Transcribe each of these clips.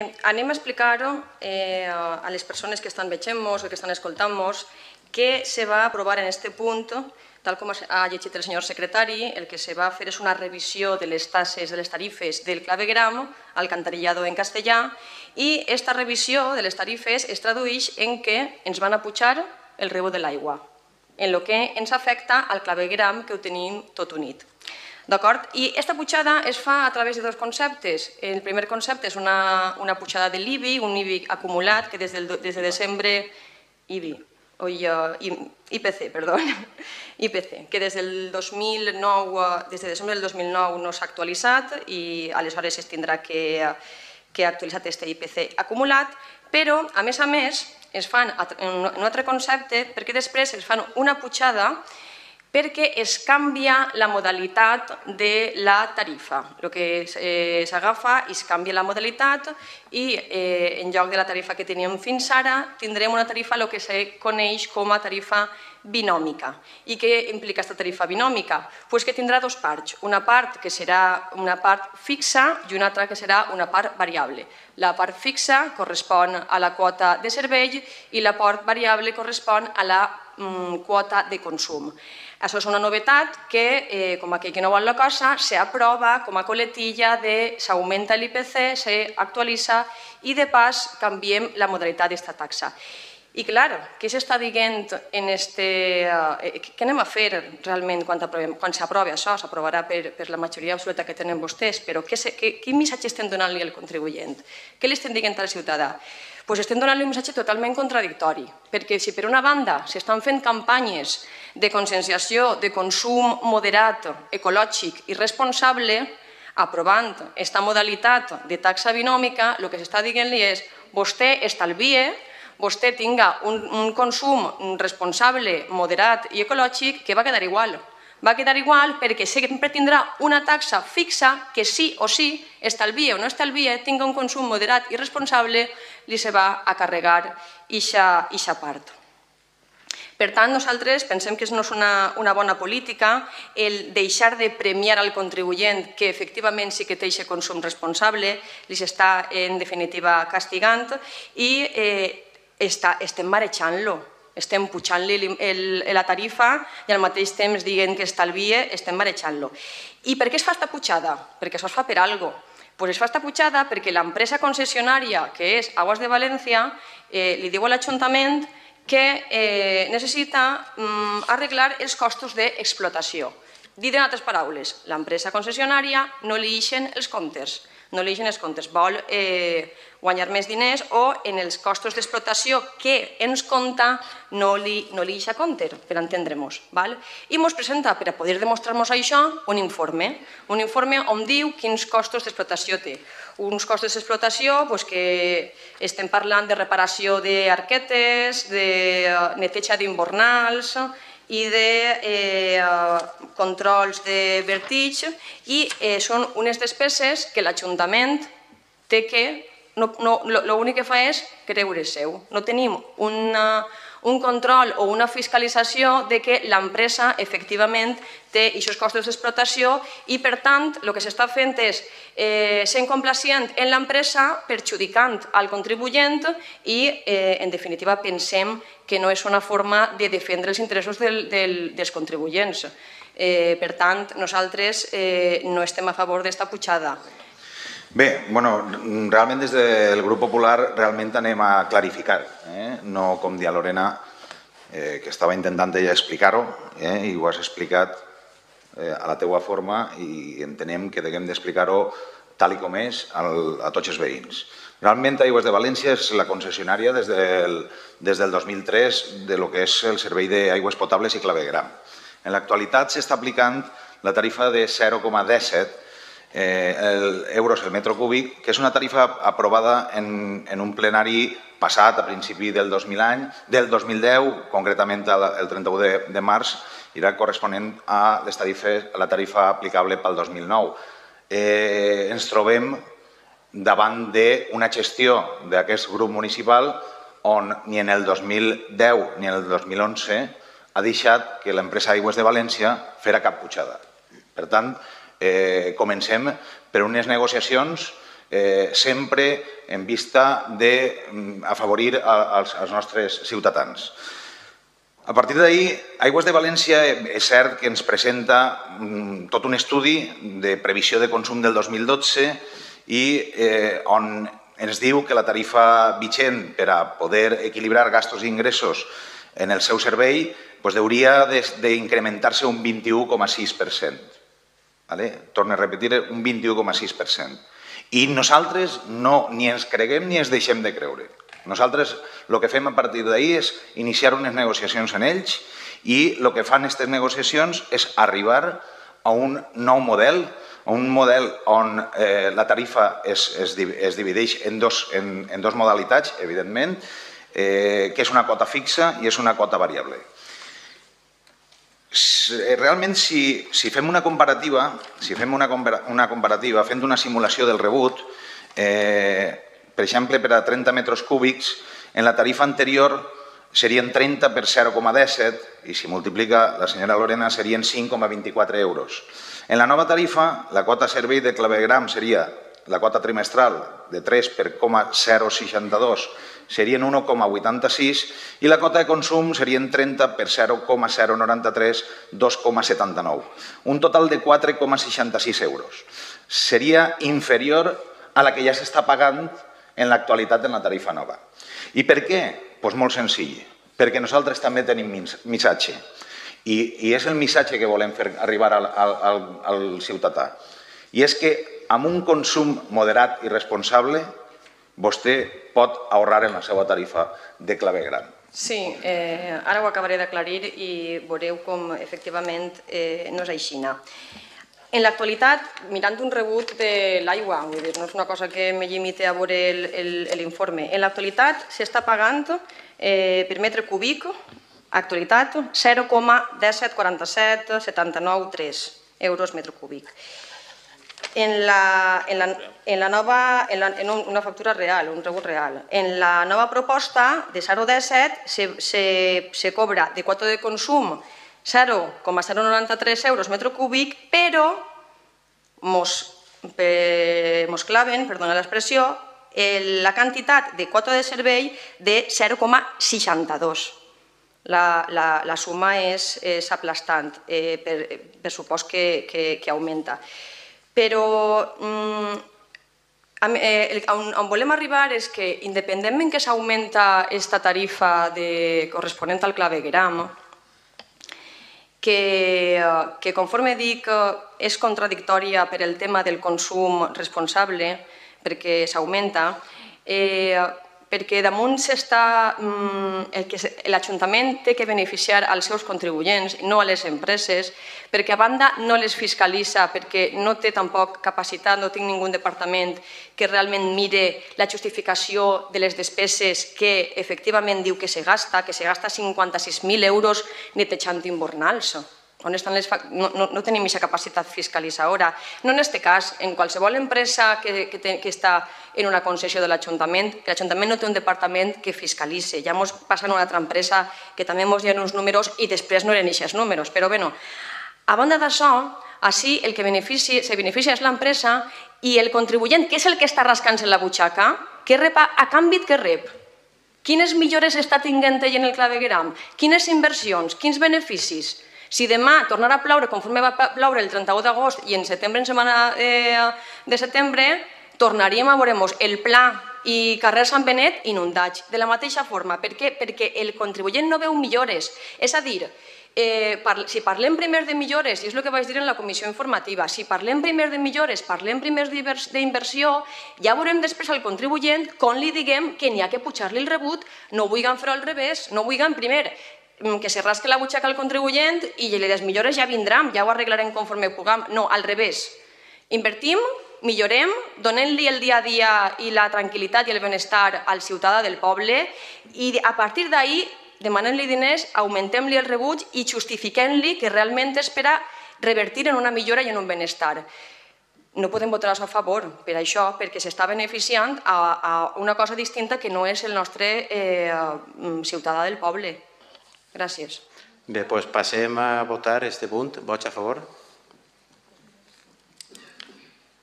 Anem a explicar-ho a les persones que estan veient-nos o que estan escoltant-nos què se va aprovar en aquest punt, tal com ha llegit el senyor secretari. El que se va fer és una revisió de les taxes de les tarifes del clavegueram, alcantarillado en castellà, i aquesta revisió de les tarifes es tradueix en que ens van a pujar el rebut de l'aigua, en el que ens afecta al clavegueram, que ho tenim tot unit. D'acord? I aquesta pujada es fa a través de dos conceptes. El primer concepte és una pujada de l'IBI, un IBI acumulat que des de desembre... IPC, perdó. IPC, que des de desembre del 2009 no s'ha actualitzat i aleshores es tindrà que actualitzar aquest IPC acumulat, però, a més, es fan un altre concepte perquè després es fan una pujada perquè es canvia la modalitat de la tarifa. El que s'agafa i es canvia la modalitat i en lloc de la tarifa que teníem fins ara tindrem una tarifa el que se coneix com a tarifa binòmica. I què implica aquesta tarifa binòmica? Doncs que tindrà dues parts, una part que serà una part fixa i una altra que serà una part variable. La part fixa correspon a la quota de servei i la part variable correspon a la quota de consum. Això és una novetat que, com aquell que no vol la cosa, s'aprova com a coletilla de s'augmenta l'IPC, s'actualitza i de pas canviem la modalitat d'esta taxa. I clar, què s'està dient en este... Què anem a fer realment quan s'aprovi això? S'aprovarà per la majoria absoluta que tenen vostès, però quin missatge estem donant-li al contribuent? Què li estem dient al ciutadà? Doncs estem donant-li un missatge totalment contradictori, perquè si per una banda s'estan fent campanyes de conscienciació de consum moderat, ecològic i responsable, aprovant aquesta modalitat de taxa binòmica, el que s'està dient-li és vostè estalvie, vostè tinga un consum responsable, moderat i ecològic que va quedar igual. Va quedar igual perquè sempre tindrà una taxa fixa que sí o sí, estalvie o no estalvie, tinga un consum moderat i responsable, li se va a carregar aquesta part. Per tant, nosaltres pensem que no és una bona política el deixar de premiar al contribuent que efectivament sí que té aquest consum responsable, li s'està en definitiva castigant i estem marejant-lo. Estem pujant-li la tarifa i al mateix temps dient que estalvie, estem marejant-lo. I per què es fa aquesta pujada? Perquè això es fa per alguna cosa. Doncs es fa aquesta pujada perquè l'empresa concessionària, que és Aguas de València, li diu a l'Ajuntament que necessita arreglar els costos d'explotació. Dit en altres paraules, l'empresa concessionària no li ixen els comptes, vol guanyar més diners o en els costos d'explotació que ens compta no li ixa compte, per entendre-nos. I ens presenta, per a poder demostrar-nos això, un informe on diu quins costos d'explotació té. Uns costos d'explotació que estem parlant de reparació d'arquetes, de neteja d'imbornals i de controls de vertig, i són unes despeses que l'Ajuntament té que... L'únic que fa és creure seu. No tenim un control o una fiscalització de que l'empresa efectivament té aquests costos d'explotació i, per tant, el que s'està fent és sent complacient en l'empresa, perjudicant al contribuent i, en definitiva, pensem que no és una forma de defendre els interessos dels contribuents. Per tant, nosaltres no estem a favor d'esta pujada. Bé, realment des del Grup Popular realment anem a clarificar, no com dia Lorena, que estava intentant ella explicar-ho i ho has explicat a la teua forma i entenem que haguem d'explicar-ho tal com és a tots els veïns. Realment Aigües de València és la concessionària des del 2003 del que és el servei d'aigües potables i clavegueram. En l'actualitat s'està aplicant la tarifa de 0,17 euros el metre cúbic, que és una tarifa aprovada en un plenari passat a principi del 2010, concretament el 31 de març, i era corresponent a la tarifa aplicable pel 2009. Ens trobem davant d'una gestió d'aquest grup municipal on ni en el 2010 ni en el 2011 ha deixat que l'empresa Aigües de València fera cap pujada. Per tant, comencem per unes negociacions sempre en vista d'afavorir els nostres ciutadans. A partir d'ahir, Aigües de València és cert que ens presenta tot un estudi de previsió de consum del 2012 i on ens diu que la tarifa vigent per a poder equilibrar gastos i ingressos en el seu servei hauria d'incrementar-se un 21,6%. Torno a repetir, un 21,6%. I nosaltres ni ens creguem ni ens deixem de creure. Nosaltres el que fem a partir d'ahir és iniciar unes negociacions en ells i el que fan aquestes negociacions és arribar a un nou model, on la tarifa es divideix en dos modalitats, evidentment, que és una quota fixa i és una quota variable. Realment, si fem una comparativa, fent una simulació del rebut, per exemple, per a 30 metres cúbics, en la tarifa anterior serien 30 per 0,17 i si multiplica la senyora Lorena serien 5,24 euros. En la nova tarifa, la quota servei de clavegueram seria la quota trimestral de 3 per 0,062 serien 1,86 i la quota de consum serien 30 per 0,093, 2,79. Un total de 4,66 euros. Seria inferior a la que ja s'està pagant en l'actualitat en la tarifa nova. I per què? Doncs molt senzill, perquè nosaltres també tenim missatge i és el missatge que volem fer arribar al ciutadà. I és que amb un consum moderat i responsable vostè pot ahorrar en la seva tarifa de clavegueram. Sí, ara ho acabaré d'aclarir i veureu com efectivament no és així. En l'actualitat, mirant un rebut de l'aigua, no és una cosa que me limite a veure l'informe, en l'actualitat s'està pagant per metre cúbic, actualitat, 0,174779,3 euros metre cúbic. En una factura real, un rebut real. En la nova proposta de 0,17 se cobra de quota de consum 0,093 euros metre cúbic, però mos claven, perdona l'expressió, la quantitat de quota de servei de 0,62. La suma és aplastant, per supost que augmenta. Però on volem arribar és que, independentment que s'augmenta aquesta tarifa corresponent al clavegueram, que conforme dic és contradictòria per el tema del consum responsable, perquè s'augmenta, perquè damunt l'Ajuntament té que beneficiar als seus contribuents, no a les empreses, perquè a banda no les fiscalitza, perquè no té tampoc capacitat, no tinc ningú departament que realment mire la justificació de les despeses que efectivament diu que se gasta 56.000 euros netejant invernals. No tenim aquesta capacitat fiscalitzadora. No en aquest cas, en qualsevol empresa que està en una concessió de l'Ajuntament, l'Ajuntament no té un departament que fiscalitzi. Ja ens passa en una altra empresa que també ens diuen uns números i després no eren aquests números. Però bé, a banda d'això, així el que se beneficia és l'empresa i el contribuent, que és el que està rascant-se la butxaca, que rep a canvi que rep. Quines millores està tinguent ell en el clavegueram? Quines inversions? Quins beneficis? Si demà tornarà a ploure conforme va ploure el 31 d'agost i en setembre, en setmana de setembre, tornaríem a veure el Pla i carrer Sant Benet inundats. De la mateixa forma. Per què? Perquè el contribuent no veu millores. És a dir, si parlem primer de millores, i és el que vaig dir en la comissió informativa, si parlem primer de millores, parlem primer d'inversió, ja veurem després al contribuent com li diguem que n'hi ha que pujar-li el rebut, no vulguem fer al revés, no vulguem primer que se rasque la butxaca al contribuent i les millores ja vindran, ja ho arreglarem conforme puguem. No, al revés. Invertim, millorem, donem-li el dia a dia i la tranquil·litat i el benestar al ciutadà del poble i a partir d'ahir demanem-li diners, augmentem-li el rebut i justifiquem-li que realment és per a revertir en una millora i en un benestar. No podem votar-ho a favor per això, perquè s'està beneficiant a una cosa distinta que no és el nostre ciutadà del poble. Gràcies. Bé, doncs passem a votar aquest punt. Vots a favor?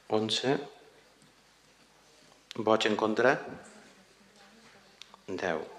11. Vots en contra? 10.